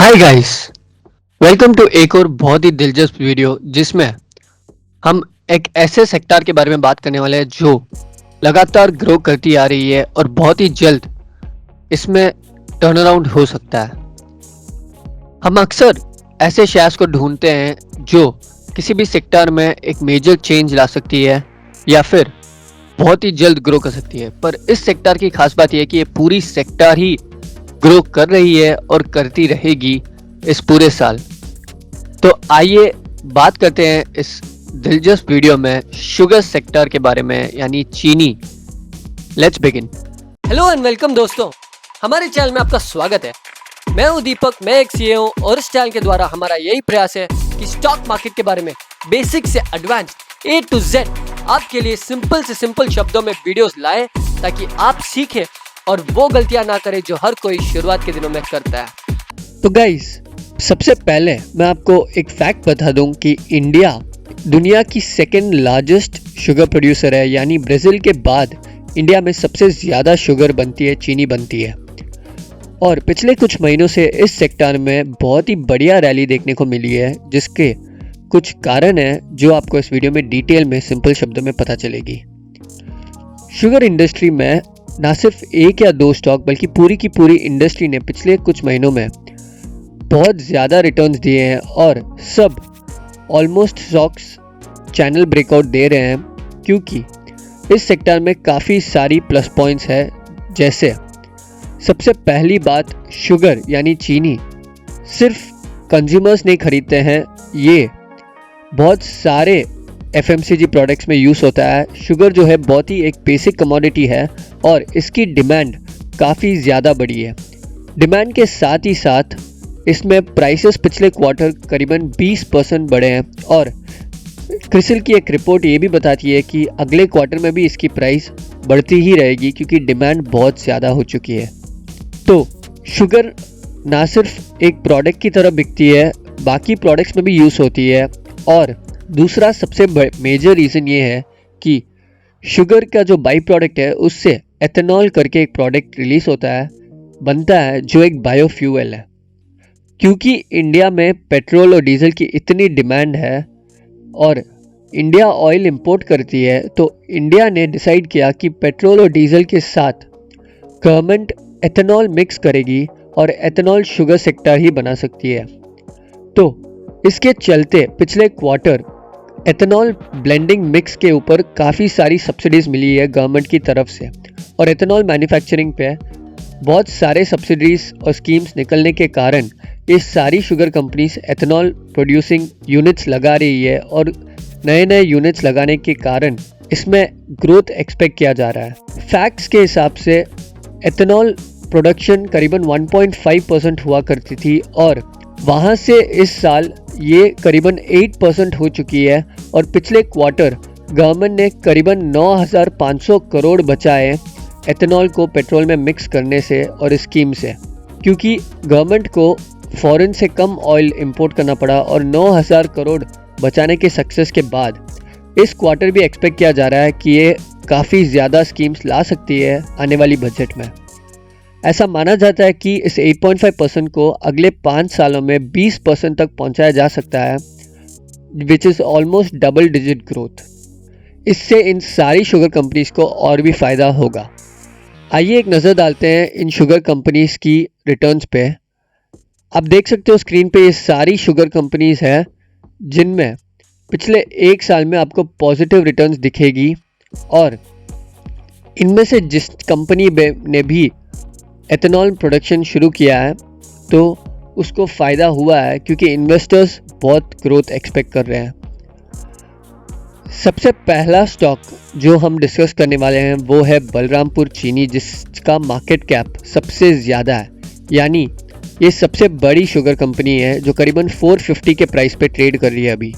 Hi guys, welcome to एक और बहुत ही दिलचस्प वीडियो जिसमें हम एक ऐसे सेक्टर के बारे में बात करने वाले हैं जो लगातार ग्रो करती आ रही है और बहुत ही जल्द इसमें टर्न अराउंड हो सकता है। हम अक्सर ऐसे शेयर्स को ढूंढते हैं जो किसी भी सेक्टर में एक मेजर चेंज ला सकती है या फिर बहुत ही जल्द ग्रो कर सकती है। पर इस सेक्टर की खास बात यह है कि ये पूरी सेक्टर ही ग्रो कर रही है और करती रहेगी इस पूरे साल। तो आइए बात करते हैं इस दिलचस्प वीडियो में शुगर सेक्टर के बारे में, यानी चीनी। Let's begin. Hello and welcome दोस्तों, हमारे चैनल में आपका स्वागत है। मैं हूं दीपक, मैं एक सीए हूं और इस चैनल के द्वारा हमारा यही प्रयास है कि स्टॉक मार्केट के बारे में बेसिक से एडवांस A to Z आपके लिए सिंपल से सिंपल शब्दों में वीडियोस लाएं ताकि आप सीखें और वो गलतियां ना करें जो हर कोई शुरुआत के दिनों में करता है। तो गाइस, सबसे पहले मैं आपको एक फैक्ट बता दूं कि इंडिया दुनिया की सेकेंड लार्जेस्ट शुगर प्रोड्यूसर है, यानी ब्राज़ील के बाद इंडिया में सबसे ज़्यादा शुगर बनती है, चीनी बनती है। और पिछले कुछ महीनों से इस सेक्टर में बहुत ही बढ़िया रैली देखने को मिली है, जिसके कुछ कारण हैं जो आपको इस वीडियो में डिटेल में सिंपल शब्दों में पता चलेगी। शुगर इंडस्ट्री में ना सिर्फ एक या दो स्टॉक बल्कि पूरी की पूरी इंडस्ट्री ने पिछले कुछ महीनों में बहुत ज़्यादा रिटर्न्स दिए हैं और सब ऑलमोस्ट स्टॉक्स चैनल ब्रेकआउट दे रहे हैं, क्योंकि इस सेक्टर में काफ़ी सारी प्लस पॉइंट्स है। जैसे सबसे पहली बात, शुगर यानी चीनी सिर्फ कंज्यूमर्स नहीं खरीदते हैं, ये बहुत सारे FMCG प्रोडक्ट्स में यूज़ होता है। शुगर जो है बहुत ही एक बेसिक कमोडिटी है और इसकी डिमांड काफ़ी ज़्यादा बढ़ी है। डिमांड के साथ ही साथ इसमें प्राइसेस पिछले क्वार्टर करीबन 20% बढ़े हैं और क्रिसिल की एक रिपोर्ट ये भी बताती है कि अगले क्वार्टर में भी इसकी प्राइस बढ़ती ही रहेगी, क्योंकि डिमांड बहुत ज़्यादा हो चुकी है। तो शुगर ना सिर्फ एक प्रोडक्ट की तरह बिकती है, बाकी प्रोडक्ट्स में भी यूज़ होती है। और दूसरा सबसे मेजर रीज़न ये है कि शुगर का जो बाई प्रोडक्ट है उससे एथेनॉल करके एक प्रोडक्ट रिलीज होता है, बनता है, जो एक बायोफ्यूल है। क्योंकि इंडिया में पेट्रोल और डीजल की इतनी डिमांड है और इंडिया ऑयल इंपोर्ट करती है, तो इंडिया ने डिसाइड किया कि पेट्रोल और डीजल के साथ गवर्नमेंट एथेनॉल मिक्स करेगी और एथेनॉल शुगर सेक्टर ही बना सकती है। तो इसके चलते पिछले क्वार्टर एथेनॉल ब्लेंडिंग मिक्स के ऊपर काफ़ी सारी सब्सिडीज़ मिली है गवर्नमेंट की तरफ से, और एथेनॉल मैन्युफैक्चरिंग पे बहुत सारे सब्सिडीज़ और स्कीम्स निकलने के कारण ये सारी sugar companies ethanol producing units लगा रही है और नए नए यूनिट्स लगाने के कारण इसमें ग्रोथ एक्सपेक्ट किया जा रहा है। फैक्ट्स के हिसाब से एथेनॉल प्रोडक्शन करीबन 1.5% हुआ करती थी और वहाँ से इस साल ये करीबन 8% हो चुकी है। और पिछले क्वार्टर गवर्नमेंट ने करीबन 9,500 करोड़ बचाए एथेनॉल को पेट्रोल में मिक्स करने से और स्कीम से, क्योंकि गवर्नमेंट को फॉरेन से कम ऑयल इंपोर्ट करना पड़ा। और 9,000 करोड़ बचाने के सक्सेस के बाद इस क्वार्टर भी एक्सपेक्ट किया जा रहा है कि ये काफ़ी ज़्यादा स्कीम्स ला सकती है आने वाली बजट में। ऐसा माना जाता है कि इस 8.5% को अगले 5 सालों में 20% तक पहुंचाया जा सकता है, which is almost double digit growth. इससे इन सारी शुगर कंपनीज को और भी फ़ायदा होगा। आइए एक नज़र डालते हैं इन शुगर कंपनीज की रिटर्न्स पे। आप देख सकते हो स्क्रीन पे ये सारी शुगर कंपनीज हैं जिनमें पिछले एक साल में आपको पॉजिटिव रिटर्न्स दिखेगी, और इनमें से जिस कंपनी ने भी एथेनॉल प्रोडक्शन शुरू किया है तो उसको फ़ायदा हुआ है, क्योंकि इन्वेस्टर्स बहुत ग्रोथ एक्सपेक्ट कर रहे हैं। सबसे पहला स्टॉक जो हम डिस्कस करने वाले हैं वो है बलरामपुर चीनी, जिसका मार्केट कैप सबसे ज़्यादा है, यानी ये सबसे बड़ी शुगर कंपनी है जो करीबन 450 के प्राइस पे ट्रेड कर रही है अभी।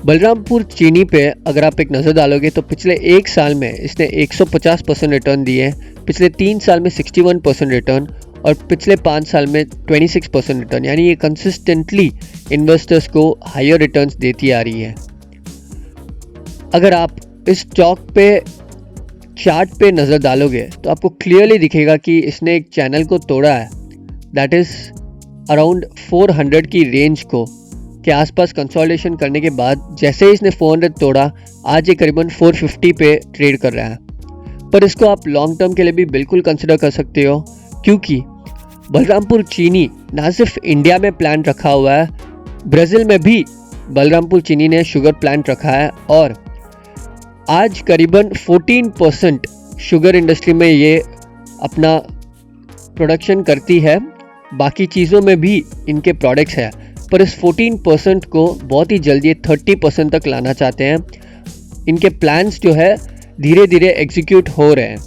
बलरामपुर चीनी पे अगर आप एक नज़र डालोगे तो पिछले एक साल में इसने 150% रिटर्न दिए, पिछले 3 साल में 61% रिटर्न और पिछले 5 साल में 26% रिटर्न, यानी ये कंसिस्टेंटली इन्वेस्टर्स को हायर रिटर्न्स देती आ रही है। अगर आप इस स्टॉक पे चार्ट पे नज़र डालोगे तो आपको क्लियरली दिखेगा कि इसने एक चैनल को तोड़ा है, दैट इज़ अराउंड 400 की रेंज को के आसपास कंसोलिडेशन करने के बाद जैसे ही इसने 400 तोड़ा, आज ये करीबन 450 पे ट्रेड कर रहा है। पर इसको आप लॉन्ग टर्म के लिए भी बिल्कुल कंसिडर कर सकते हो, क्योंकि बलरामपुर चीनी ना सिर्फ इंडिया में प्लांट रखा हुआ है, ब्राज़ील में भी बलरामपुर चीनी ने शुगर प्लांट रखा है और आज करीबन 14% शुगर इंडस्ट्री में ये अपना प्रोडक्शन करती है। बाकी चीज़ों में भी इनके प्रोडक्ट्स है, पर इस 14% को बहुत ही जल्दी 30% तक लाना चाहते हैं। इनके प्लान्स जो है धीरे धीरे एग्जीक्यूट हो रहे हैं।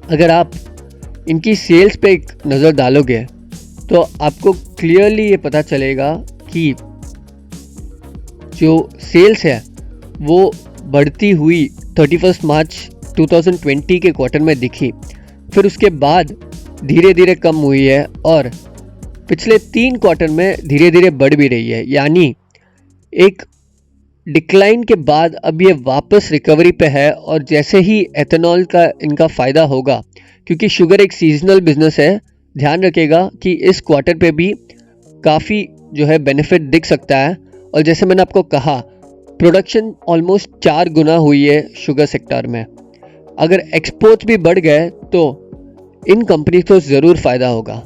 अगर आप इनकी सेल्स पे एक नज़र डालोगे तो आपको क्लियरली ये पता चलेगा कि जो सेल्स है वो बढ़ती हुई 31 मार्च 2020 के क्वार्टर में दिखी, फिर उसके बाद धीरे धीरे कम हुई है और पिछले 3 क्वार्टर में धीरे धीरे बढ़ भी रही है। यानी एक डिक्लाइन के बाद अब ये वापस रिकवरी पे है और जैसे ही एथेनॉल का इनका फ़ायदा होगा, क्योंकि शुगर एक सीजनल बिजनेस है, ध्यान रखिएगा कि इस क्वार्टर पे भी काफ़ी जो है बेनिफिट दिख सकता है। और जैसे मैंने आपको कहा, प्रोडक्शन ऑलमोस्ट 4 गुना हुई है शुगर सेक्टर में। अगर एक्सपोर्ट्स भी बढ़ गए तो इन कंपनी को ज़रूर फ़ायदा होगा।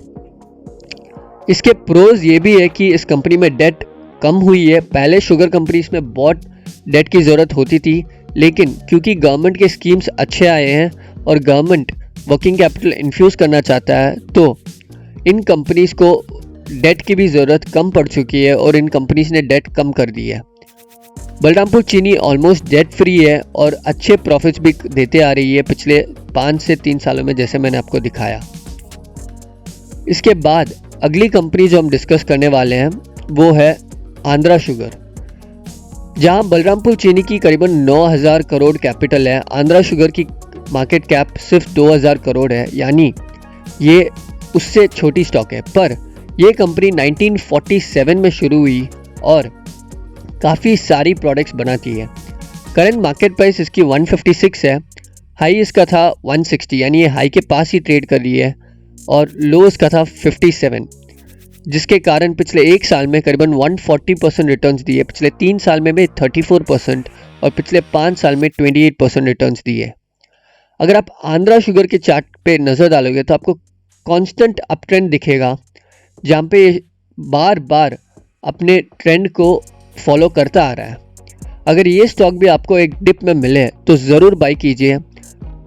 इसके प्रोज ये भी है कि इस कंपनी में डेट कम हुई है। पहले शुगर कंपनीज में बहुत डेट की ज़रूरत होती थी, लेकिन क्योंकि गवर्नमेंट के स्कीम्स अच्छे आए हैं और गवर्नमेंट वर्किंग कैपिटल इन्फ्यूज़ करना चाहता है, तो इन कंपनीज को डेट की भी ज़रूरत कम पड़ चुकी है और इन कंपनीज ने डेट कम कर दी है। बलरामपुर चीनी ऑलमोस्ट डेट फ्री है और अच्छे प्रॉफिट्स भी देते आ रही है पिछले 5 से 3 सालों में, जैसे मैंने आपको दिखाया। इसके बाद अगली कंपनी जो हम डिस्कस करने वाले हैं वो है आंध्रा शुगर, जहां बलरामपुर चीनी की करीबन 9000 करोड़ कैपिटल है। आंध्रा शुगर की मार्केट कैप सिर्फ 2000 करोड़ है, यानी ये उससे छोटी स्टॉक है। पर यह कंपनी 1947 में शुरू हुई और काफ़ी सारी प्रोडक्ट्स बनाती है। करंट मार्केट प्राइस इसकी 156 है, हाई इसका था 160, यानी ये हाई के पास ही ट्रेड कर रही है और लो इसका था 57, जिसके कारण पिछले 1 साल में करीबन 140% रिटर्न्स दिए, पिछले 3 साल में भी 34% और पिछले 5 साल में 28% रिटर्न्स दिए। अगर आप आंध्रा शुगर के चार्ट पे नज़र डालोगे तो आपको कांस्टेंट अप ट्रेंड दिखेगा, जहाँ पे बार बार अपने ट्रेंड को फॉलो करता आ रहा है। अगर ये स्टॉक भी आपको एक डिप में मिले तो ज़रूर बाई कीजिए।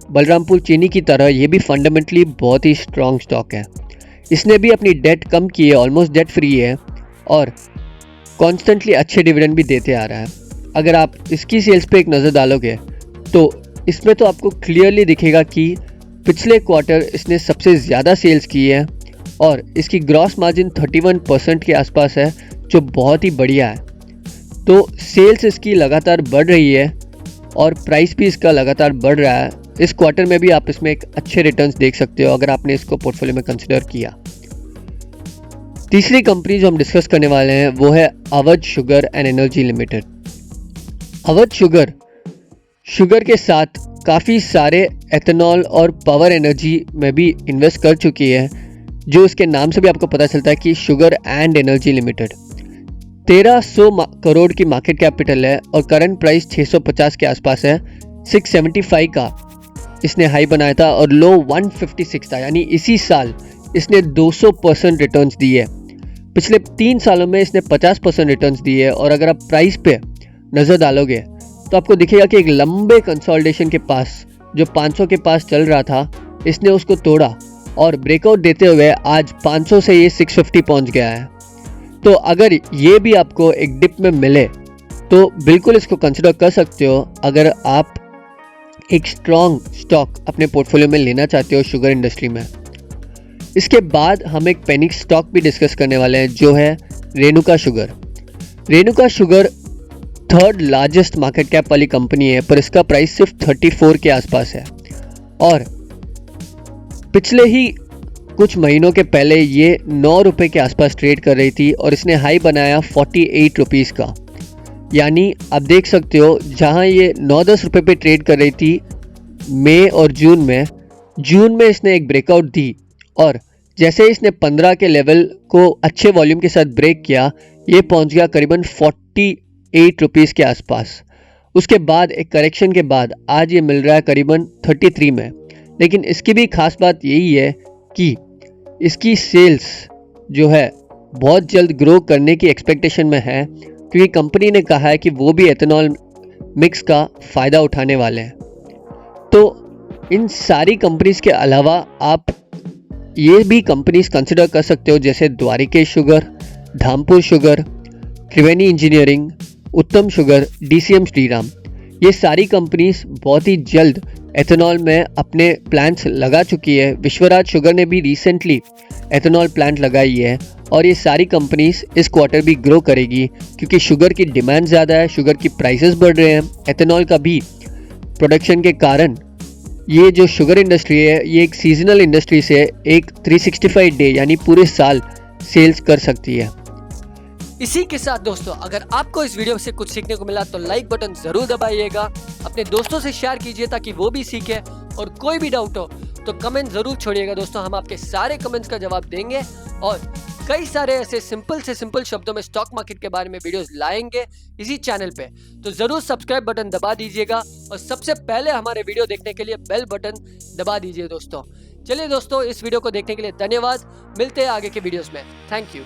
बलरामपुर चीनी की तरह ये भी फंडामेंटली बहुत ही स्ट्रॉन्ग स्टॉक है। इसने भी अपनी डेट कम की है, ऑलमोस्ट डेट फ्री है और कॉन्स्टेंटली अच्छे डिविडेंड भी देते आ रहा है। अगर आप इसकी सेल्स पे एक नज़र डालोगे तो इसमें तो आपको क्लियरली दिखेगा कि पिछले क्वार्टर इसने सबसे ज़्यादा सेल्स की है और इसकी ग्रॉस मार्जिन 31% के आसपास है, जो बहुत ही बढ़िया है। तो सेल्स इसकी लगातार बढ़ रही है और प्राइस भी इसका लगातार बढ़ रहा है। इस क्वार्टर में भी आप इसमें एक अच्छे रिटर्न्स देख सकते हो अगर आपने इसको पोर्टफोलियो में कंसिडर किया। तीसरी कंपनी जो हम डिस्कस करने वाले हैं वो है Awadh sugar and energy limited. Awadh sugar के साथ काफ़ी सारे एथेनॉल और पावर एनर्जी में भी इन्वेस्ट कर चुकी है, जो इसके नाम से भी आपको पता चलता है कि sugar and energy limited. 1300 crore की मार्केट कैपिटल है और करंट प्राइस 650 के आसपास है। 675 का इसने हाई बनाया था और लो 156 था, यानी इसी साल इसने 200% रिटर्न्स दिए। पिछले 3 सालों में इसने 50% रिटर्न्स दिए है। और अगर आप प्राइस पे नज़र डालोगे तो आपको दिखेगा कि एक लंबे कंसोलिडेशन के पास जो 500 के पास चल रहा था, इसने उसको तोड़ा और ब्रेकआउट देते हुए आज 500 से ये 650 पहुंच गया है। तो अगर ये भी आपको एक डिप में मिले तो बिल्कुल इसको कंसिडर कर सकते हो अगर आप एक स्ट्रॉन्ग स्टॉक अपने पोर्टफोलियो में लेना चाहते हो शुगर इंडस्ट्री में। इसके बाद हम एक पैनिक स्टॉक भी डिस्कस करने वाले हैं, जो है Renuka sugar. Renuka sugar 3rd largest market cap वाली कंपनी है, पर इसका प्राइस सिर्फ 34 के आसपास है और पिछले ही कुछ महीनों के पहले ये 9 रुपये के आसपास ट्रेड कर रही थी और इसने हाई बनाया 48 रुपीज़ का। यानी आप देख सकते हो जहां ये 9-10 रुपये पे ट्रेड कर रही थी मई और जून में इसने एक ब्रेकआउट दी और जैसे ही इसने 15 के लेवल को अच्छे वॉल्यूम के साथ ब्रेक किया, ये पहुंच गया करीबन 48 रुपीज़ के आसपास। उसके बाद एक करेक्शन के बाद आज ये मिल रहा है करीबन 33 में। लेकिन इसकी भी खास बात यही है कि इसकी सेल्स जो है बहुत जल्द ग्रो करने की एक्सपेक्टेशन में है, क्योंकि कंपनी ने कहा है कि वो भी एथेनॉल मिक्स का फ़ायदा उठाने वाले हैं। तो इन सारी कंपनीज के अलावा आप ये भी कंपनीज कंसिडर कर सकते हो, जैसे द्वारिकेश शुगर, धामपुर शुगर, त्रिवेणी इंजीनियरिंग, उत्तम शुगर, DCM श्रीराम। ये सारी कंपनीज बहुत ही जल्द एथेनॉल में अपने प्लांट्स लगा चुकी है। विश्वराज शुगर ने भी रिसेंटली एथेनॉल प्लांट लगाई है और ये सारी कंपनीज इस क्वार्टर भी ग्रो करेगी, क्योंकि शुगर की डिमांड ज़्यादा है, शुगर की प्राइसेस बढ़ रहे हैं। एथेनॉल का भी प्रोडक्शन के कारण ये जो शुगर इंडस्ट्री है ये एक सीजनल इंडस्ट्री से एक 365 डे यानी पूरे साल सेल्स कर सकती है। इसी के साथ दोस्तों, अगर आपको इस वीडियो से कुछ सीखने को मिला तो लाइक बटन जरूर दबाइएगा, अपने दोस्तों से शेयर कीजिए ताकि वो भी सीखे, और कोई भी डाउट हो तो कमेंट जरूर छोड़िएगा दोस्तों, हम आपके सारे कमेंट्स का जवाब देंगे और कई सारे ऐसे सिंपल से सिंपल शब्दों में स्टॉक मार्केट के बारे में वीडियोस लाएंगे इसी चैनल पे। तो जरूर सब्सक्राइब बटन दबा दीजिएगा और सबसे पहले हमारे वीडियो देखने के लिए बेल बटन दबा दीजिए दोस्तों। चलिए दोस्तों, इस वीडियो को देखने के लिए धन्यवाद। मिलते हैं आगे के वीडियोस में। Thank you.